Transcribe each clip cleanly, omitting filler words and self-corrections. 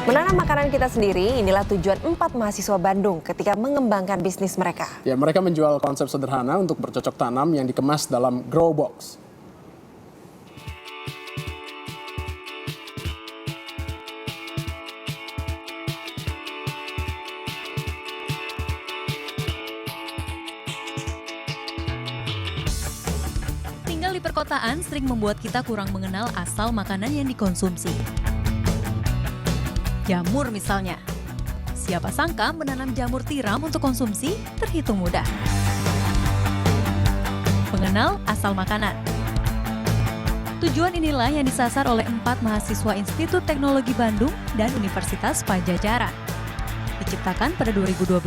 Menanam makanan kita sendiri, inilah tujuan 4 mahasiswa Bandung ketika mengembangkan bisnis mereka. Ya, mereka menjual konsep sederhana untuk bercocok tanam yang dikemas dalam grow box. Tinggal di perkotaan sering membuat kita kurang mengenal asal makanan yang dikonsumsi. Jamur misalnya. Siapa sangka menanam jamur tiram untuk konsumsi terhitung mudah. Mengenal asal makanan. Tujuan inilah yang disasar oleh 4 mahasiswa Institut Teknologi Bandung dan Universitas Padjadjaran. Diciptakan pada 2012,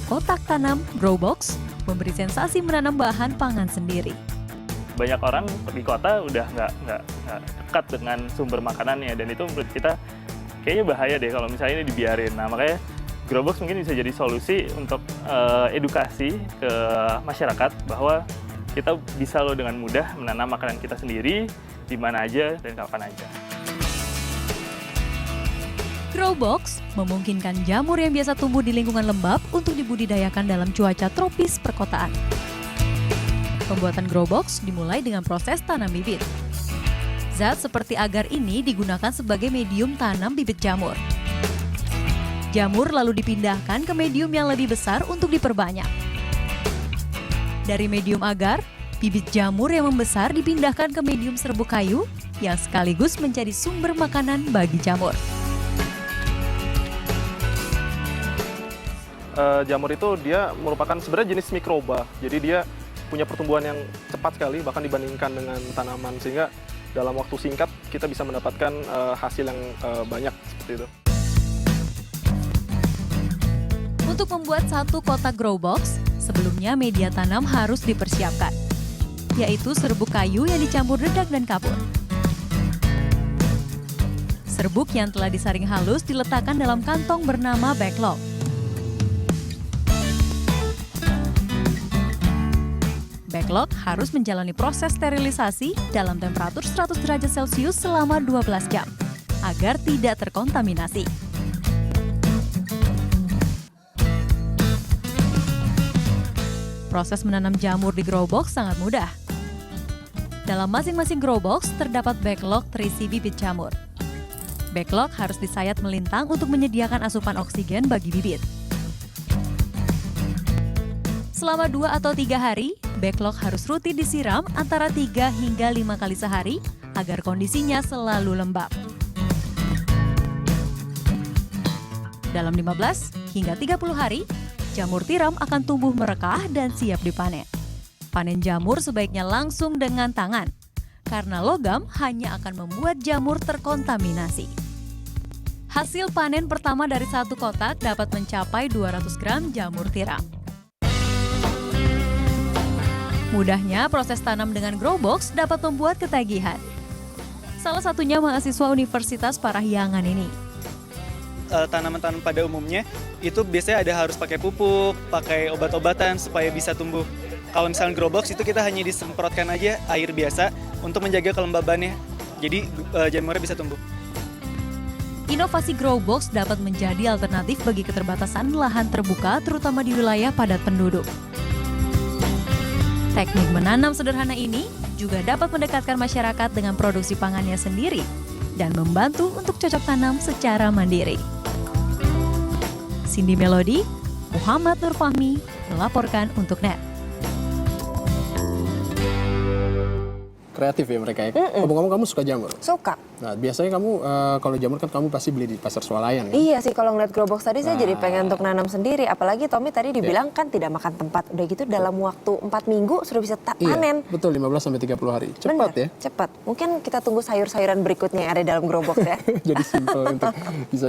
kotak tanam grow box memberi sensasi menanam bahan pangan sendiri. Banyak orang di kota udah nggak dekat dengan sumber makanannya, dan itu menurut kita kayaknya bahaya deh kalau misalnya ini dibiarin. Nah, makanya Growbox mungkin bisa jadi solusi untuk edukasi ke masyarakat bahwa kita bisa loh dengan mudah menanam makanan kita sendiri di mana aja dan kapan aja. Growbox memungkinkan jamur yang biasa tumbuh di lingkungan lembab untuk dibudidayakan dalam cuaca tropis perkotaan. Pembuatan Growbox dimulai dengan proses tanam bibit. Zat seperti agar ini digunakan sebagai medium tanam bibit jamur. Jamur lalu dipindahkan ke medium yang lebih besar untuk diperbanyak. Dari medium agar, bibit jamur yang membesar dipindahkan ke medium serbuk kayu yang sekaligus menjadi sumber makanan bagi jamur. Jamur itu dia merupakan sebenarnya jenis mikroba, jadi dia punya pertumbuhan yang cepat sekali bahkan dibandingkan dengan tanaman, sehingga dalam waktu singkat kita bisa mendapatkan hasil yang banyak seperti itu. Untuk membuat satu kotak grow box, sebelumnya media tanam harus dipersiapkan, yaitu serbuk kayu yang dicampur dedak dan kapur. Serbuk yang telah disaring halus diletakkan dalam kantong bernama backlog. Backlog harus menjalani proses sterilisasi dalam temperatur 100 derajat Celcius selama 12 jam, agar tidak terkontaminasi. Proses menanam jamur di grow box sangat mudah. Dalam masing-masing grow box terdapat backlog terisi bibit jamur. Backlog harus disayat melintang untuk menyediakan asupan oksigen bagi bibit. Selama 2 atau 3 hari, backlog harus rutin disiram antara 3 hingga 5 kali sehari agar kondisinya selalu lembab. Dalam 15 hingga 30 hari, jamur tiram akan tumbuh merekah dan siap dipanen. Panen jamur sebaiknya langsung dengan tangan, karena logam hanya akan membuat jamur terkontaminasi. Hasil panen pertama dari satu kotak dapat mencapai 200 gram jamur tiram. Mudahnya, proses tanam dengan grow box dapat membuat ketagihan. Salah satunya mahasiswa Universitas Parahyangan ini. Tanaman-tanaman pada umumnya itu biasanya ada harus pakai pupuk, pakai obat-obatan supaya bisa tumbuh. Kalau misalnya grow box itu kita hanya disemprotkan aja air biasa untuk menjaga kelembabannya. Jadi jamurnya bisa tumbuh. Inovasi grow box dapat menjadi alternatif bagi keterbatasan lahan terbuka terutama di wilayah padat penduduk. Teknik menanam sederhana ini juga dapat mendekatkan masyarakat dengan produksi pangannya sendiri dan membantu untuk cocok tanam secara mandiri. Cindy Melody, Muhammad Nur Fahmi, melaporkan untuk NET. Kreatif ya mereka ya. Ngomong-ngomong, kamu suka jamur? Suka. Nah, biasanya kamu kalau jamur kan kamu pasti beli di pasar swalayan kan? Iya sih, kalau ngeliat grow box tadi saya jadi pengen untuk nanam sendiri. Apalagi Tommy tadi dibilang kan tidak makan tempat. Udah gitu dalam waktu 4 minggu sudah bisa panen. Iya, betul, 15-30 hari. Cepat ya? Cepat. Mungkin kita tunggu sayur-sayuran berikutnya yang ada dalam grow box ya. Jadi simple untuk bisa